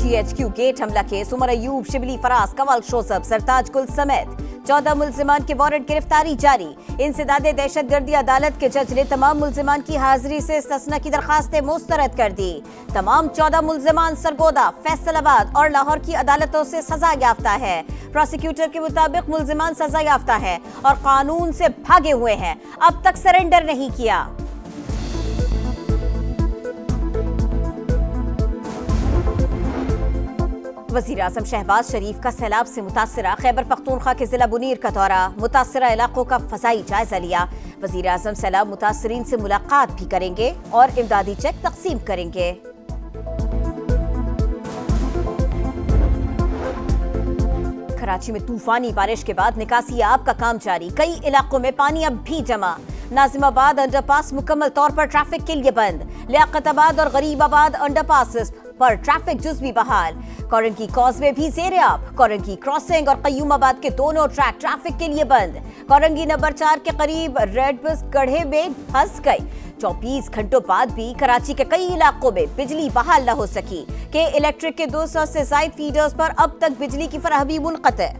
GHQ gate हमला case Umar Ayub, Shibli Faraz, कवल शोसब, सरताज कुल समेत 14 मुल्जिमान के वारंट गिरफ्तारी जारी। इंसदादे दहशतगर्दी अदालत के जज ने तमाम मुल्जिमान की हाजिरी से इस्तिस्ना की दरखास्तें मुस्तरद कर दी। तमाम 14 मुल्जिमान सरगोदा, फैसलाबाद और लाहौर की अदालतों से सजा याफ्ता है। प्रोसिक्यूटर के मुताबिक मुल्जिमान सजा याफ्ता है और कानून से भागे हुए हैं, अब तक सरेंडर नहीं किया। वज़ीर आज़म शहबाज शरीफ का सैलाब से मुतासरा खैबर पख्तूनख्वा के जिला बुनीर का दौरा, मुतासरा इलाकों का फजाई जायजा लिया। वज़ीर आज़म सैलाब मुतासरीन से मुलाकात भी करेंगे और इमदादी चेक तकसीम करेंगे। कराची में तूफानी बारिश के बाद निकासी आब का काम जारी, कई इलाकों में पानी अब भी जमा। नाजिमाबाद अंडरपास मुकम्मल तौर पर ट्रैफिक के लिए बंद, लियाकताबाद और गरीबाबाद अंडरपास पर ट्रैफिक जुज़वी बहाल। कोरंगी कॉजवे भी ज़ेरे आब, कोरंगी क्रॉसिंग और कयूमाबाद के दोनों ट्रैक ट्रैफिक के लिए बंद। कोरंगी नंबर 4 के करीब रेड बस गड्ढे में फंस गई। 24 घंटों बाद भी कराची के कई इलाकों में बिजली बहाल न हो सकी। के इलेक्ट्रिक के 200 से ज़ायद फीडर्स पर अब तक बिजली की फराहमी मुनक़ते।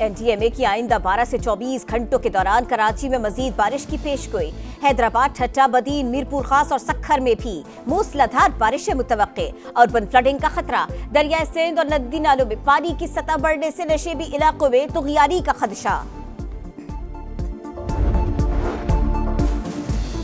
NDMA की आइंदा 12 से 24 घंटों के दौरान कराची में मजीद बारिश की पेशगोई। हैदराबाद, ठट्टा, बदीन, मीरपुर खास और सक्खर में भी मूसलाधार बारिशें मुतवक्के। अर्बन फ्लडिंग का खतरा, दरिया सिंध और नदी नालों में पानी की सतह बढ़ने से नशेबी इलाकों में तुग़यानी का खदशा।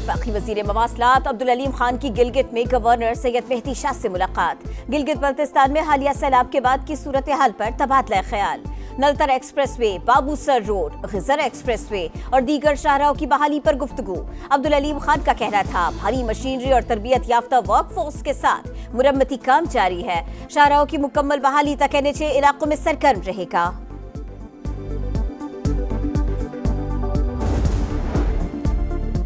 बाकी वज़ीर मवासलात अब्दुल अलीम खान की गिलगित में गवर्नर सैयद मेहदी शाह से मुलाकात। गिलगित बल्तिस्तान में हालिया सैलाब के बाद की सूरत हाल पर तबादला ख्याल। Naltar expressway, Babusar road, geyser expressway और दीगर शाहराहों की बहाली पर गुफ्तगू। अब्दुल अलीम खान का कहना था भारी मशीनरी और तरबियत याफ्ता वर्कफोर्स के साथ मुरम्मती काम जारी है। शाहराहों की मुकम्मल बहाली तक NH इलाकों में सरगर्म रहेगा।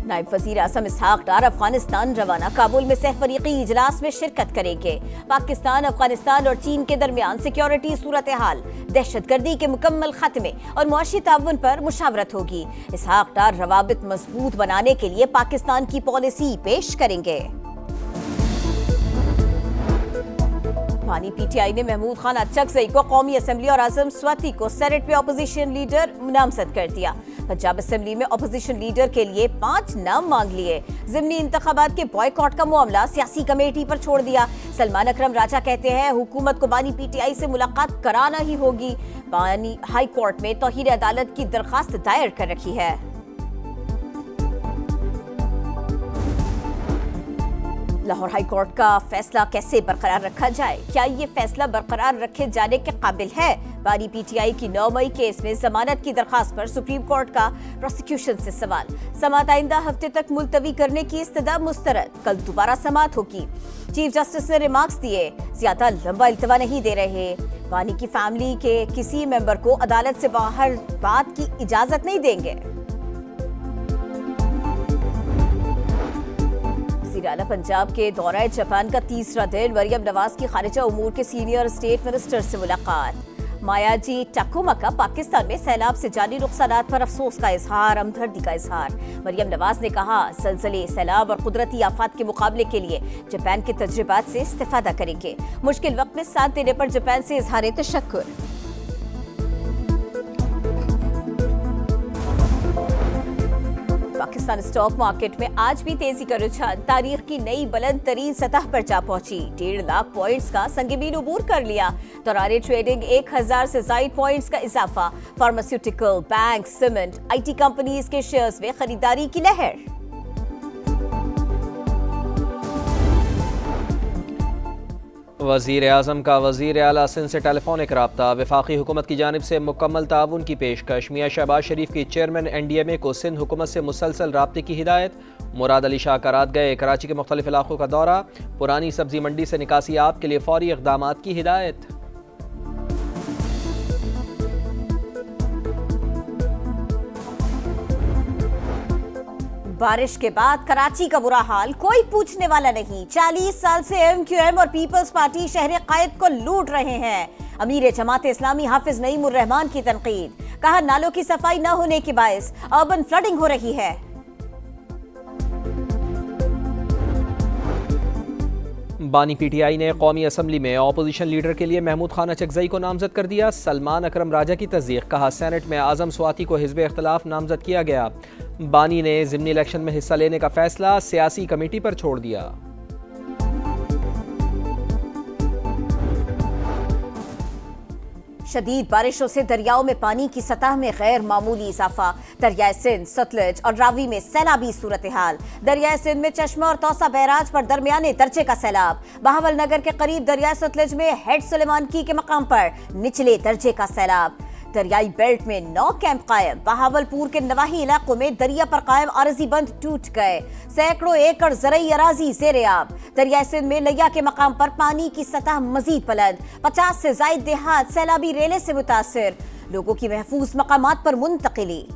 नायब वज़ीर आज़म इसहाक डार अफगानिस्तान रवाना, काबुल में सहफरीकी इजलास में शिरकत करेंगे। पाकिस्तान, अफगानिस्तान और चीन के दरमियान सिक्योरिटी सूरत हाल, दहशतगर्दी के मुकम्मल खात्मे और मुआशी ताउन पर मुशावरत होगी। इसहाक डार रवाबित मजबूत बनाने के लिए पाकिस्तान की पॉलिसी पेश करेंगे। पानी PTI ने महमूद खान अचकज़ई को कौमी असम्बली और आज़म स्वाति को सेनेट में अपोजिशन लीडर नामजद कर दिया। पंजाब असम्बली में अपोजिशन लीडर के लिए 5 नाम मांग लिए। ज़िमनी इंतखाबात के बॉयकॉट का मामला सियासी कमेटी पर छोड़ दिया। सलमान अकरम राजा कहते हैं हुकूमत को बानी PTI से मुलाकात कराना ही होगी। बानी हाई कोर्ट में तौहीर अदालत की दरखास्त दायर कर रखी है। लाहौर हाई कोर्ट का फैसला कैसे बरकरार रखा जाए? क्या ये फैसला बरकरार रखे जाने के काबिल है? बानी PTI की 9 मई केस में जमानत की दरखास्त पर सुप्रीम कोर्ट का प्रोसिक्यूशन से सवाल। समाअत आइंदा हफ्ते तक मुलतवी करने की इस्तदा मुस्तरद, कल दोबारा समाअत होगी। चीफ जस्टिस ने रिमार्क्स दिए, ज्यादा लंबा इल्तवा नहीं दे रहे। बानी की फैमिली के किसी मेंबर को अदालत से बाहर बात की इजाजत नहीं देंगे। आला पंजाब के दौरा जापान का तीसरा दिन, मरियम नवाज की खारिजा उमूर के सीनियर स्टेट मिनिस्टर से मुलाकात। मायाजी टाकुमाका पाकिस्तान में सैलाब से जानी नुकसानात पर अफसोस का इजहार, हमदर्दी का इजहार। मरियम नवाज ने कहा ज़लज़ले, सैलाब और कुदरती आफात के मुकाबले के लिए जापान के तजुर्बात से इस्तेफादा करेंगे। मुश्किल वक्त में साथ देने पर जापान से इजहार तशक्कुर। पाकिस्तान स्टॉक मार्केट में आज भी तेजी का रुझान तारीख की नई बुलंद तरीन सतह पर जा पहुंची। 1.5 लाख पॉइंट्स का संगीन उबूर कर लिया। दौरान ट्रेडिंग 1000 से ज़ायद पॉइंट्स का इजाफा। Pharmaceutical, bank, cement, IT companies के शेयर्स में खरीदारी की लहर। वज़ीर आज़म का वज़ीर आला सिंध से टेलीफोनिक राब्ता, वफाकी हुकूमत की जानिब से मुकम्मल ताउन की पेशकश। मियां शहबाज शरीफ की चेयरमैन NDMA को सिंध हुकूमत से मुसलसल राब्ते की हिदायत। मुराद अली शाह करात गए, कराची के मुख्तलिफ इलाकों का दौरा। पुरानी सब्जी मंडी से निकासी आब के लिए फौरी इक़दामात की हिदायत। बारिश के बाद कराची का बुरा हाल, कोई पूछने वाला नहीं। 40 साल से MQM और पीपल्स पार्टी शहर कायद को लूट रहे हैं। अमीर जमात इस्लामी हाफिज नईम उर रहमान की तनकीद, कहा नालों की सफाई न होने के बायस अर्बन फ्लडिंग हो रही है। बानी PTI ने कौमी असम्बली में अपोजिशन लीडर के लिए महमूद खान अचकजई को नामजद कर दिया। सलमान अकरम राजा की तस्दीक, कहा सेनेट में आजम स्वाति को हिज़्ब इख्तिलाफ नामजद किया गया। बानी ने ज़िमनी इलेक्शन में हिस्सा लेने का फैसला सियासी कमेटी पर छोड़ दिया। शदीद बारिशों से दरियाओं में पानी की सतह में गैर मामूली इजाफा। दरियाए सिंध, सतलज और रावी में सैलाबी सूरत हाल। दरियाए सिंध में चश्मा और तौसा बैराज पर दरमियाने दर्जे का सैलाब। बहावल नगर के करीब दरियाए सतलज में हेड सुलेमानकी के मकाम पर निचले दर्जे का सैलाब। दरियाई बेल्ट में 9 कैंप कायम। बहावलपुर के नवाही इलाकों में दरिया पर कायम आरजी बंद टूट गए। सैकड़ों एकड़ ज़रई अराजी ज़ेर-ए-आब। दरियाई सिंध में लैया के मकाम पर पानी की सतह मजीद बुलंद। 50 से जायद देहात सैलाबी रेले से मुतासिर। लोगों की महफूज मकामात पर मुंतकिली।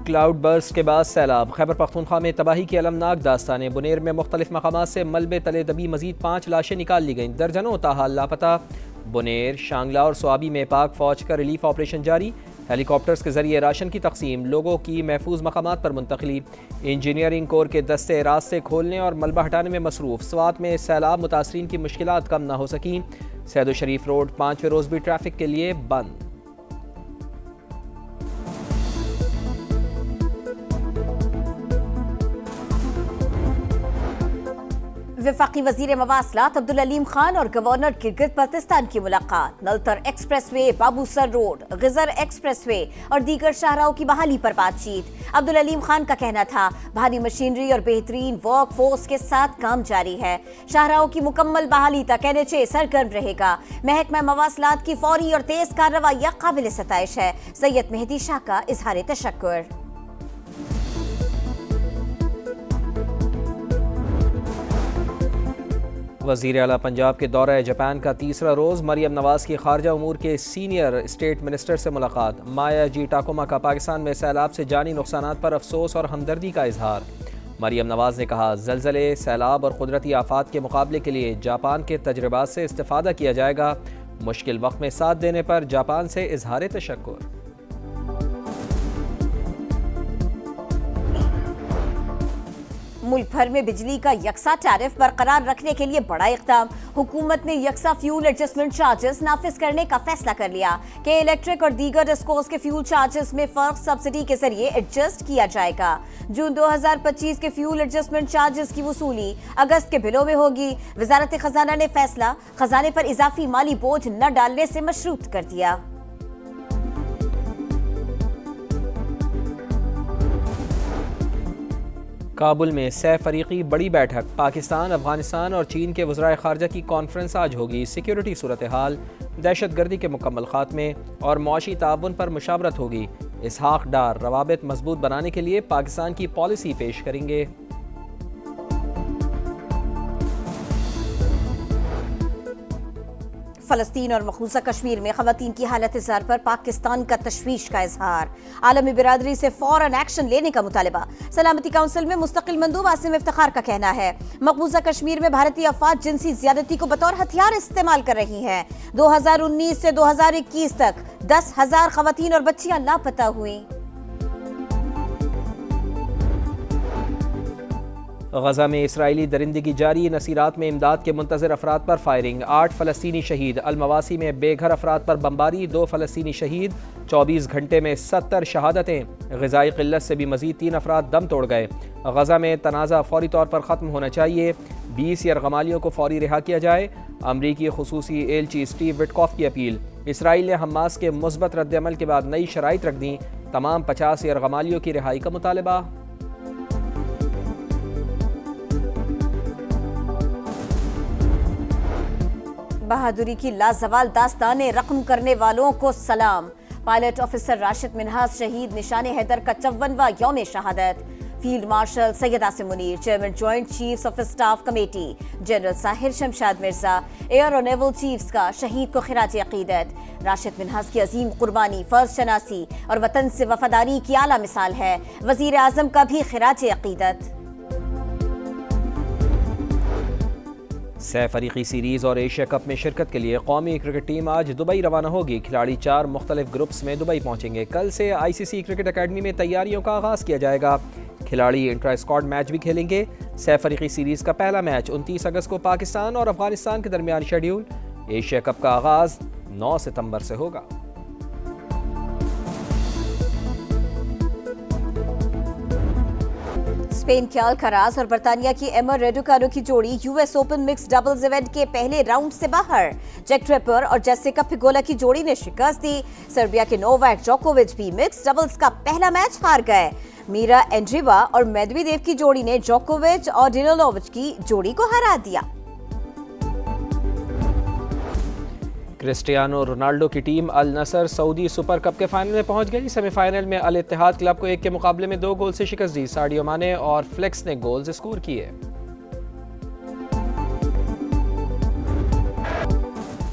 क्लाउड बर्स्ट के बाद सैलाब। खैबर पख्तूनख्वा में तबाही की अलमनाक दास्तानें। बुनेर में मुख्तलिफ मकामात से मलबे तले दबी मजीद 5 लाशें निकाल ली गईं। दर्जनों ताहाल लापता। बुनेर, शांगला और स्वाबी में पाक फौज का रिलीफ ऑपरेशन जारी। हेलीकॉप्टर्स के जरिए राशन की तकसीम। लोगों की महफूज मकामात पर मुंतकली। इंजीनियरिंग कोर के दस्ते रास्ते खोलने और मलबा हटाने में मसरूफ। स्वात में सैलाब मुतासरीन की मुश्किलात कम न हो सकी। सैदो शरीफ रोड 5वें रोज भी ट्रैफिक के लिए बंद। वफाकी वजीर मवासलात अब्दुल अलीम खान और गवर्नर गिलगित बल्तिस्तान की मुलाकात। Naltar expressway, Babusar road, geyser expressway और दीगर शाहराहों की बहाली पर बातचीत। अब्दुल अलीम खान का कहना था भारी मशीनरी और बेहतरीन वर्क फोर्स के साथ काम जारी है। शाहराहों की मुकम्मल बहाली तक NHA सरगर्म रहेगा। महकमा मवासलात की फौरी और तेज कार्रवाई काबिल सताइश है। सैयद मेहदी शाह का इजहार तशक्कुर। वज़ीर आला पंजाब के दौरा जापान का तीसरा रोज़। मरियम नवाज की खारजा उमूर के सीनियर स्टेट मिनिस्टर से मुलाकात। माया जी टाकोमा का पाकिस्तान में सैलाब से जानी नुकसानात पर अफसोस और हमदर्दी का इजहार। मरियम नवाज ने कहा ज़लज़ले, सैलाब और कुदरती आफात के मुकाबले के लिए जापान के तजर्बात से इस्तेफादा किया जाएगा। मुश्किल वक्त में साथ देने पर जापान से इजहार तशक्कुर। मुल्क भर में बिजली का यकसा टैरिफ बरकरार रखने के लिए बड़ा इक़दाम। हुकूमत ने यकसा फ्यूल एडजस्टमेंट चार्जेस नाफिज करने का फैसला कर लिया कि इलेक्ट्रिक और दीगर डिस्कोस के फ्यूल चार्जेस में फर्क सब्सिडी के जरिए एडजस्ट किया जाएगा। जून 2025 के फ्यूल एडजस्टमेंट चार्जेस की वसूली अगस्त के बिलों में होगी। वजारत खजाना ने फैसला खजाने पर इजाफी माली बोझ न डालने से मशरूत कर दिया। काबुल में सह फरीकी बड़ी बैठक। पाकिस्तान, अफगानिस्तान और चीन के वज़राए ख़ारजा की कॉन्फ्रेंस आज होगी। सिक्योरिटी सूरत हाल, दहशत गर्दी के मुकम्मल खात्मे और मुआशी ताउन पर मुशावरत होगी। इसहाक डार रवाबित मजबूत बनाने के लिए पाकिस्तान की पॉलिसी पेश करेंगे। फलस्तीन और मखबूजा कश्मीर में खवातीन की हालत ज़र पर पाकिस्तान का तशवीश का इजहार। आलमी बिरादरी से फौरन एक्शन लेने का मुतालबा। सलामती काउंसिल में मुस्तकिल मंदूब आसिम इफ्तिखार का कहना है मकबूजा कश्मीर में भारतीय अफवाज जिनसी ज्यादती को बतौर हथियार इस्तेमाल कर रही हैं। 2019 से 2021 तक 10,000 खवातीन और बच्चियां लापता हुई। गजा में इसराइली दरिंदगी जारी। नसीरात में इमदाद के मुंतजर अफराद पर फायरिंग। 8 फ़लस्तीनी शहीद। अलमवासी में बेघर अफराद पर बमबारी। 2 फ़लस्तीनी शहीद। 24 घंटे में 70 शहादतें। ग़िज़ाई क़िल्लत से भी मज़ीद 3 अफराद दम तोड़ गए। गजा में तनाज़ा फौरी तौर पर ख़त्म होना चाहिए। 20 यरगमालियों को फौरी रिहा किया जाए। अमरीकी खुसूसी एलची स्टीव विटकॉफ की अपील। इसराइल ने हमास के मुस्बत रद्दअमल के बाद नई शराइत रख दी। तमाम 50 यरगमालियों की रिहाई का मुतालबा। बहादुरी की लाजवाल दास्तानें रकम करने वालों को सलाम। पायलट ऑफिसर राशिद मिन्हास शहीद। निशाने हैदर का 54वां यौम शहादत। Field marshal Syed Asim Munir, chairman joint chiefs of staff committee general Sahir Shamshad Mirza, air और नेवल चीफ्स का शहीद को खिराज अकीदत। राशिद मिन्हास की अजीम कुर्बानी, फर्ज शनासी और वतन से वफादारी की आला मिसाल है। वजीर आजम का भी खिराज अकीदत। सह फरीकी सीरीज़ और एशिया कप में शिरकत के लिए कौमी क्रिकेट टीम आज दुबई रवाना होगी। खिलाड़ी 4 मुख्तलिफ ग्रुप्स में दुबई पहुंचेंगे। कल से ICC क्रिकेट अकेडमी में तैयारियों का आगाज़ किया जाएगा। खिलाड़ी इंट्रा स्क्वाड मैच भी खेलेंगे। 6 फरीकी सीरीज का पहला मैच 29 अगस्त को पाकिस्तान और अफगानिस्तान के दरमियान शेड्यूल। एशिया कप का आगाज 9 सितंबर से होगा। स्पेन के अल्काराज और बर्तानिया की एमर रेडुकानो की जोड़ी US open mix doubles event के पहले राउंड से बाहर। जैक ड्रेपर और जेसिका पिगोला की जोड़ी ने शिकस्त दी। सर्बिया के नोवाक जोकोविच भी मिक्स डबल्स का पहला मैच हार गए। मीरा एंड्रीवा और मेदवेदेव की जोड़ी ने जोकोविच और डिनोलोविच की जोड़ी को हरा दिया। क्रिस्टियानो रोनाल्डो की टीम अल नसर सऊदी सुपर कप के फाइनल में पहुंच गई। सेमीफाइनल में अल इत्तेहाद क्लब को 1 के मुकाबले में 2 गोल से शिकस्त दी। साडियो माने और फ्लेक्स ने गोल्स स्कोर किए।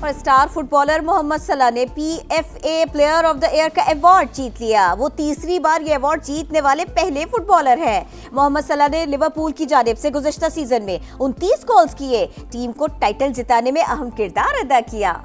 और स्टार फुटबॉलर मोहम्मद सलाह ने PFA player of the year का अवार्ड जीत लिया। वो तीसरी बार ये अवार्ड जीतने वाले पहले फुटबॉलर हैं। मोहम्मद सलाह ने लिवरपूल की जानिब से गुज़श्ता सीजन में 29 गोल्स किए। टीम को टाइटल जिताने में अहम किरदार अदा किया।